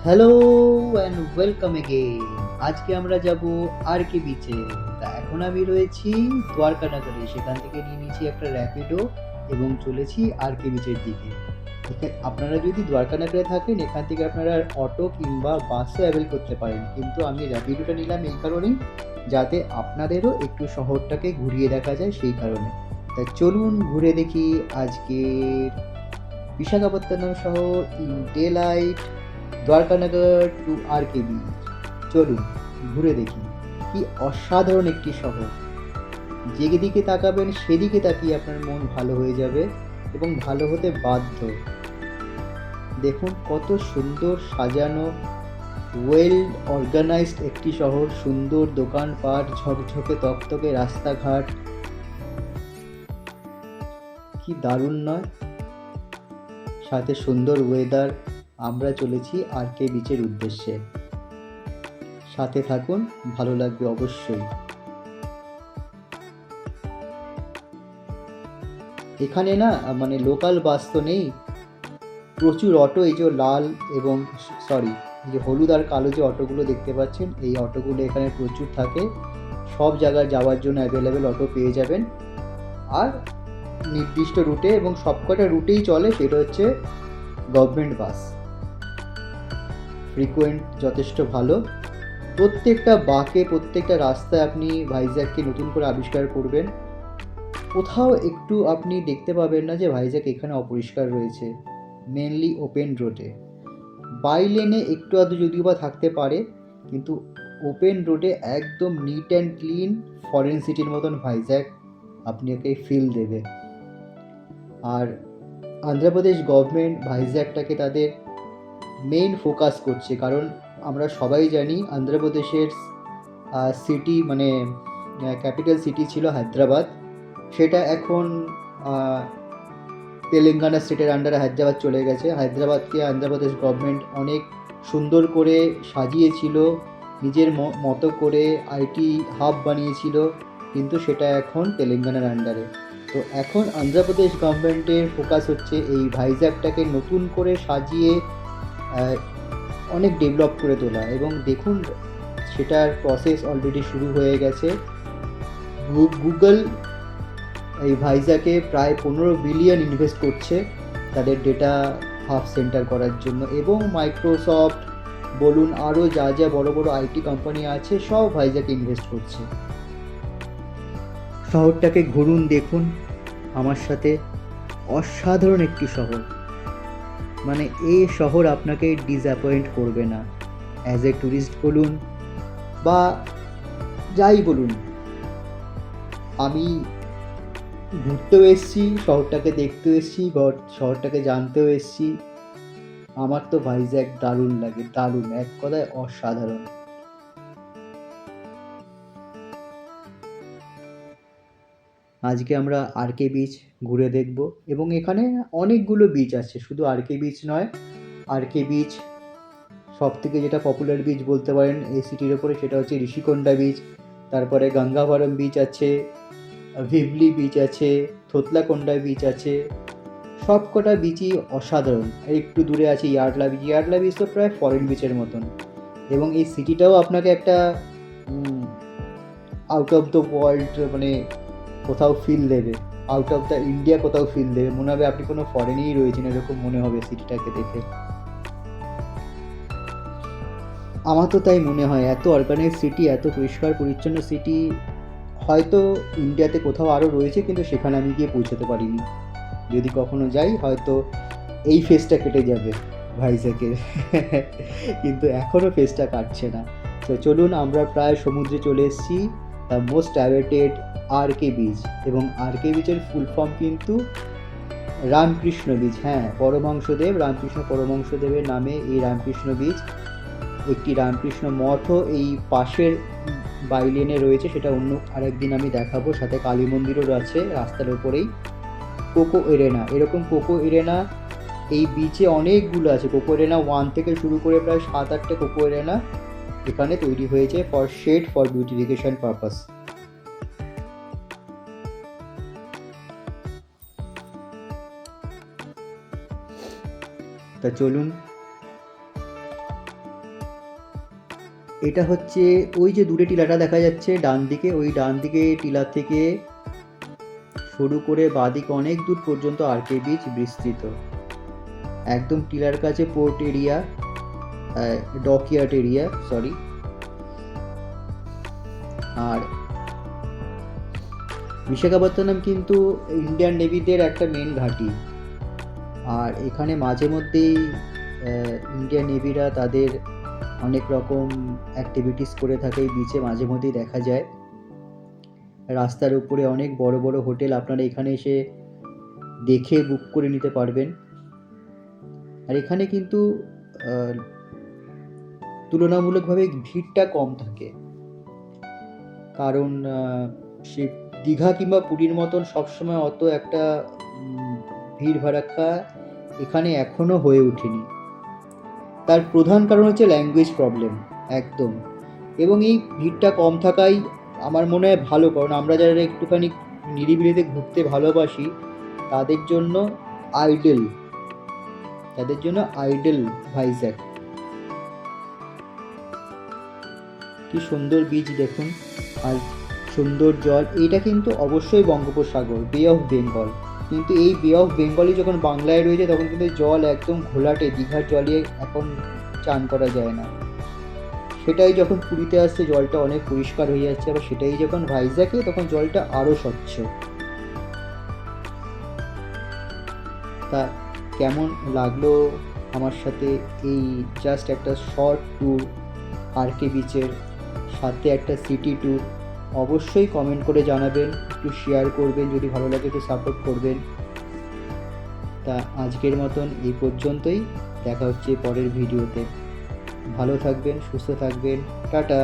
Hello and welcome again. আজকে আমরা যাব আরকে বিচে। তা এখন আমি রয়েছি দ্বারকানগরে। সেখান থেকে নিয়ে নিয়েছি একটা র্যাপিডো এবং চলেছি আরকে বিচের দিকে। আপনারা যদি দ্বারকানগরে থাকেন এখান থেকে আপনারা অটো কিংবা বাসও অ্যাভেল করতে পারেন, কিন্তু আমি র্যাপিডোটা নিলাম এই কারণেই যাতে আপনাদেরও একটু শহরটাকে ঘুরিয়ে দেখা যায় সেই কারণে। তাই চলুন ঘুরে দেখি আজকের বিশাখাপত্তনম শহর in daylight, Dwarakanagar to RK beach. চলুন ঘুরে দেখি। কি অসাধারণ একটি শহর! যেদিকে তাকাবেন সেদিকে তাকিয়ে আপনার মন ভালো হয়ে যাবে এবং ভালো হতে বাধ্য। দেখুন কত সুন্দর সাজানো, ওয়েল অর্গানাইজড একটি শহর। সুন্দর দোকানপাট, ঝকঝকে তকতকে রাস্তাঘাট, কি দারুণ নয়? সাথে সুন্দর ওয়েদার। আমরা চলেছি আরকে বিচের উদ্দেশ্যে। সাথে থাকুন, ভালো লাগবে অবশ্যই। এখানে না মানে লোকাল বাস তো নেই, প্রচুর অটো। এই যে লাল এবং সরি এই যে হলুদ আর কালো যে অটোগুলো দেখতে পাচ্ছেন, এই অটোগুলো এখানে প্রচুর থাকে। সব জায়গায় যাওয়ার জন্য অ্যাভেলেবেল অটো পেয়ে যাবেন। আর নির্দিষ্ট রুটে এবং সবকটা রুটেই চলে, সেটা হচ্ছে গভর্নমেন্ট বাস। ফ্রিকোয়েন্ট যথেষ্ট ভালো। প্রত্যেকটা বাঁকে, প্রত্যেকটা রাস্তায় আপনি ভাইজ্যাগকে নতুন করে আবিষ্কার করবেন। কোথাও একটু আপনি দেখতে পাবেন না যে ভাইজ্যাগ এখানে অপরিষ্কার রয়েছে। মেনলি ওপেন রোডে, বাই লেনে একটু আধটু যদিও বা থাকতে পারে, কিন্তু ওপেন রোডে একদম নিট অ্যান্ড ক্লিন, ফরেন সিটির মতন ভাইজ্যাগ আপনাকে ফিল দেবে। আর অন্ধ্রপ্রদেশ গভর্নমেন্ট ভাইজ্যাগটাকে তাদের মেইন ফোকাস করছে, কারণ আমরা সবাই জানি অন্ধ্রপ্রদেশের সিটি মানে ক্যাপিটাল সিটি ছিল হায়দ্রাবাদ। সেটা এখন তেলেঙ্গানা স্টেটের আন্ডারে হায়দ্রাবাদ চলে গেছে। হায়দ্রাবাদকে অন্ধ্রপ্রদেশ গভর্নমেন্ট অনেক সুন্দর করে সাজিয়েছিল, নিজের মতো করে আইটি হাব বানিয়েছিল, কিন্তু সেটা এখন তেলেঙ্গানার আন্ডারে। তো এখন অন্ধ্রপ্রদেশ গভর্নমেন্টের ফোকাস হচ্ছে এই ভাইজ্যাগটাকে নতুন করে সাজিয়ে অনেক ডেভেলপ করে তোলা। এবং দেখুন সেটার প্রসেস অলরেডি শুরু হয়ে গেছে। গুগল এই ভাইজ্যাগে প্রায় 15 বিলিয়ন ইনভেস্ট করছে তাদের ডেটা হাব সেন্টার করার জন্য, এবং মাইক্রোসফট বলুন আরও যা যা বড় বড় আইটি কোম্পানি আছে সব ভাইজ্যাগে ইনভেস্ট করছে। শহরটাকে ঘুরুন, দেখুন আমার সাথে। অসাধারণ একটি শহর, মানে এই শহর আপনাকে ডিসঅ্যাপয়েন্ট করবে না। অ্যাজ এ ট্যুরিস্ট বলুন বা যাই বলুন, আমি ঘুরতেও এসেছি, শহরটাকে দেখতেও এসেছি, শহরটাকে জানতেও এসেছি। আমার তো ভাইজ্যাগ দারুণ লাগে, দারুণ, এক কথায় অসাধারণ। আজকে আমরা আরকে বিচ ঘুরে দেখব, এবং এখানে অনেকগুলো বিচ আছে, শুধু আরকে বিচ নয়। আরকে বিচ সব থেকে যেটা পপুলার বিচ বলতে পারেন এই সিটির ওপরে, সেটা হচ্ছে ঋষিকোন্ডা বিচ। তারপরে গঙ্গাভরম বিচ আছে, ভিভলি বিচ আছে, থোতলাকোন্ডা বিচ আছে। সবকটা বিচই অসাধারণ। একটু দূরে আছে ইয়ার্ডলা বিচ। ইয়ার্ডলা বিচ তো প্রায় ফরেন বিচের মতন, এবং এই সিটিটাও আপনাকে একটা আউট অফ দ্য ওয়ার্ল্ড মানে কোথাও ফিল দেবে, আউট অফ দ্য ইন্ডিয়া কোথাও ফিল দেবে। মনে হবে আপনি কোনো ফরেনেই রয়েছেন, এরকম মনে হবে সিটিটাকে দেখে। আমার তো তাই মনে হয়, এত অর্গানাইজ সিটি, এত পরিষ্কার পরিচ্ছন্ন সিটি হয়তো ইন্ডিয়াতে কোথাও আরও রয়েছে, কিন্তু সেখানে আমি গিয়ে পৌঁছতে পারিনি। যদি কখনো যাই হয়তো এই ফেজটা কেটে যাবে ভাইজ্যাগের কিন্তু এখনও ফেজটা কাটছে না। তো চলুন, আমরা প্রায় সমুদ্রে চলে এসেছি, দ্য মোস্ট অ্যাওয়েটেড আরকে বিচ। এবং আরকে বিচের ফুল ফর্ম কিন্তু রামকৃষ্ণ বিচ। হ্যাঁ, পরমহংসদেব, রামকৃষ্ণ পরমহংসদেবের নামে এই রামকৃষ্ণ বিচ। একটি রামকৃষ্ণ মঠও এই পাশের বাইলেনে রয়েছে, সেটা অন্য আরেকদিন আমি দেখাবো। সাথে কালী মন্দিরও আছে রাস্তার ওপরেই। কোকো এরেনা, এরকম কোকো এরেনা এই বিচে অনেকগুলো আছে। কোকো এরেনা 1 থেকে শুরু করে প্রায় 7-8টে কোকো এরেনা এখানে তৈরি হয়েছে for shade, for beautification purpose. তা চলুন এটা হচ্ছে ওই যে দূরে টিলাটা দেখা যাচ্ছে ডান দিকে, ওই ডান দিকে টিলা থেকে শুরু করে বাঁদিকে অনেক দূর পর্যন্ত আরকে বিচ বিস্তৃত। একদম টিলার কাছে port area, dockyard area sorry. আর বিশাখাপত্তনম কিন্তু ইন্ডিয়ান নেভিদের একটা মেন ঘাঁটি। আর এখানে মাঝে মধ্যেই ইন্ডিয়ান নেভিরা তাদের অনেক রকম অ্যাক্টিভিটিস করে থাকে এই বিচে, মাঝে মধ্যেই দেখা যায়। রাস্তার উপরে অনেক বড় বড় হোটেল আপনারা এখানে এসে দেখে বুক করে নিতে পারবেন। আর এখানে কিন্তু তুলনামূলকভাবে ভিড়টা কম থাকে, কারণ সে দীঘা কিংবা পুরীর মতন সবসময় অত একটা ভিড় ভাড়াক্কা এখানে এখনও হয়ে ওঠেনি। তার প্রধান কারণ হচ্ছে ল্যাঙ্গুয়েজ প্রবলেম একদম। এবং এই ভিড়টা কম থাকাই আমার মনে হয় ভালো, কারণ আমরা যারা একটুখানি নিরিবিলিতে ঘুরতে ভালোবাসি তাদের জন্য আইডেল, ভাইজ্যাক। কি সুন্দর বীচ দেখুন, আর সুন্দর জল। এইটা কিন্তু অবশ্যই বঙ্গোপসাগর, বে অফ বেঙ্গল। কিন্তু এই বে অফ বেঙ্গলই যখন বাংলায় রয়েছে তখন কিন্তু জল একদম ঘোলাটে, দীঘার জলে এখন চান করা যায় না। সেটাই যখন পুরীতে আসছে জলটা অনেক পরিষ্কার হয়ে যাচ্ছে, আবার সেটাই যখন ভাইজ্যাকে তখন জলটা আরও স্বচ্ছ। তা কেমন লাগলো আমার সাথে এই জাস্ট একটা শর্ট ট্যুর আরকে বিচের সাথে একটা সিটি ট্যুর, অবশ্যই কমেন্ট করে জানাবেন, একটু শেয়ার করবেন, যদি ভালো লাগে একটু সাপোর্ট করবেন। তা আজকের মতন এই পর্যন্তই, দেখা হচ্ছে পরের ভিডিওতে। ভালো থাকবেন, সুস্থ থাকবেন, টাটা।